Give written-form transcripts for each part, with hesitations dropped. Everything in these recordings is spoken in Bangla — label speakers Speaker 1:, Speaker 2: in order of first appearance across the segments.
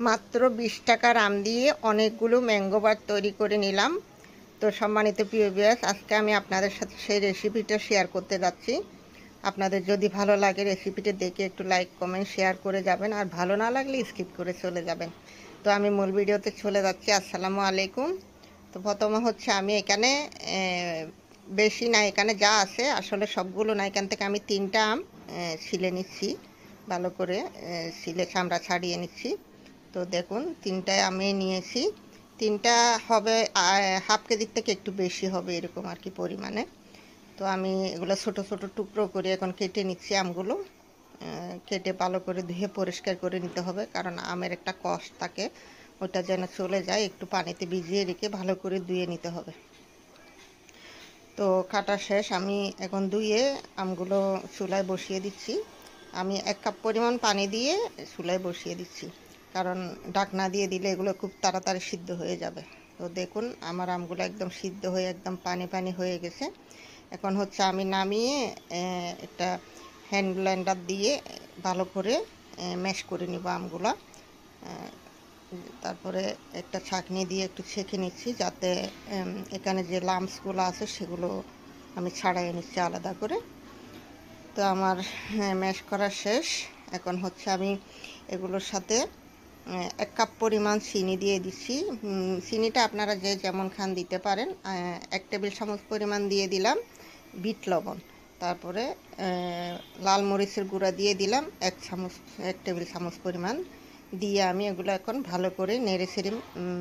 Speaker 1: মাত্র 20 টাকার আম দিয়ে অনেকগুলো ম্যাঙ্গো বার তৈরি করে নিলাম। তো সম্মানিত প্রিয় ভিউয়ার্স, আজকে আমি আপনাদের সাথে সেই রেসিপিটা শেয়ার করতে যাচ্ছি। আপনাদের যদি ভালো লাগে রেসিপিটা দেখে একটু লাইক কমেন্ট শেয়ার করে যাবেন, আর ভালো না লাগলে স্কিপ করে চলে যাবেন। তো আমি মূল ভিডিওতে চলে যাচ্ছি। আসসালামু আলাইকুম। তো প্রথমে হচ্ছে আমি এখানে বেশি না, এখানে যা আছে আসলে সবগুলো না, এখান থেকে আমি 3টা আম ছিলে নিচ্ছি, ভালো করে ছিলে চামড়া ছাড়িয়ে নিচ্ছি। তো দেখুন 3টায় আমি নিয়েছি, 3টা হবে হাফ কেজির থেকে একটু বেশি হবে এরকম আর কি পরিমাণে। তো আমি এগুলো ছোট ছোট টুকরো করে এখন কেটে নিচ্ছি আমগুলো। কেটে ভালো করে ধুয়ে পরিষ্কার করে নিতে হবে, কারণ আমের একটা কষ থাকে, ওটা যেন চলে যায়। একটু পানিতে ভিজিয়ে রেখে ভালো করে ধুয়ে নিতে হবে। তো কাটা শেষ, আমি এখন ধুয়ে আমগুলো চুলায় বসিয়ে দিচ্ছি। আমি 1 কাপ পরিমাণ পানি দিয়ে চুলায় বসিয়ে দিচ্ছি, কারণ ঢাকনা দিয়ে দিলে এগুলো খুব তাড়াতাড়ি সিদ্ধ হয়ে যাবে। তো দেখুন আমার আমগুলো একদম সিদ্ধ হয়ে একদম পানি পানি হয়ে গেছে। এখন হচ্ছে আমি নামিয়ে একটা হ্যান্ড ব্লেন্ডার দিয়ে ভালো করে ম্যাশ করে নিব আমগুলো। তারপরে একটা ছাঁকনি দিয়ে একটু ছেঁকে নিচ্ছি, যাতে এখানে যে লাম্পসগুলো আছে সেগুলো আমি ছাড়াই নিচ্ছি আলাদা করে। তো আমার ম্যাশ করা শেষ। এখন হচ্ছে আমি এগুলোর সাথে 1 কাপ পরিমাণ চিনি দিয়ে দিচ্ছি। চিনিটা আপনারা যে যেমন খান দিতে পারেন। 1 টেবিল চামচ পরিমাণ দিয়ে দিলাম বিট লবণ। তারপরে লাল মরিচের গুঁড়া দিয়ে দিলাম 1 টেবিল চামচ পরিমাণ দিয়ে আমি এগুলো এখন ভালো করে নেড়ে ছেড়ে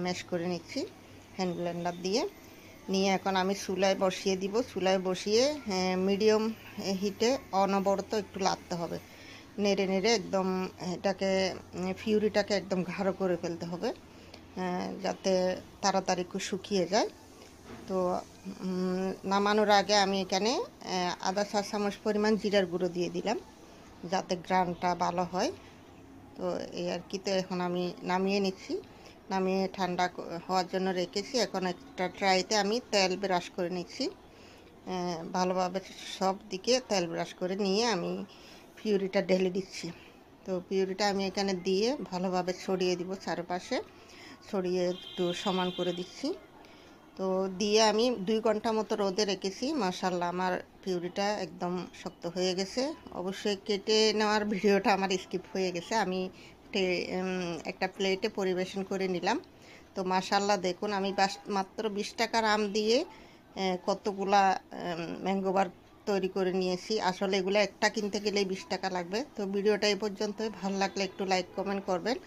Speaker 1: ম্যাশ করে নিচ্ছি হ্যান্ড ব্লেন্ডার দিয়ে। নিয়ে এখন আমি চুলায় বসিয়ে দিব। চুলায় বসিয়ে মিডিয়াম হিটে অনবরত একটু লাগতে হবে, নেড়ে নেড়ে একদম এটাকে ফিউরিটাকে একদম গাঢ় করে ফেলতে হবে, যাতে তাড়াতাড়ি শুকিয়ে যায়। তো নামানোর আগে আমি এখানে আধা চা চামচ পরিমাণ জিরার গুঁড়ো দিয়ে দিলাম, যাতে গ্রানটা ভালো হয়। তো এই আর কি। তো এখন আমি নামিয়ে নিচ্ছি, নামিয়ে ঠান্ডা হওয়ার জন্য রেখেছি। এখন একটা ট্রাইতে আমি তেল ব্রাশ করে নিচ্ছি, ভালোভাবে সব দিকে তেল ব্রাশ করে নিয়ে আমি পিউরিটা ঢেলে দিচ্ছি। তো পিউরিটা আমি এখানে দিয়ে ভালোভাবে ছড়িয়ে দিব, চারপাশে ছড়িয়ে একটু সমান করে দিচ্ছি। তো দিয়ে আমি 2 ঘন্টা মতো রোদে রেখেছি। মাশাআল্লাহ আমার পিউরিটা একদম শক্ত হয়ে গেছে। অবশ্যই কেটে নেওয়ার ভিডিওটা আমার স্কিপ হয়ে গেছে। আমি একটা প্লেটে পরিবেশন করে নিলাম। তো মাশাআল্লাহ দেখুন আমি মাত্র 20 টাকার আম দিয়ে কতগুলা ম্যাঙ্গো বার তৈরি করে নিয়েছি। আসলে এগুলো একটা কিনতে গেলেই 20 টাকা লাগবে। তো ভিডিওটা এই পর্যন্তই। ভালো লাগলে একটু লাইক কমেন্ট করবেন।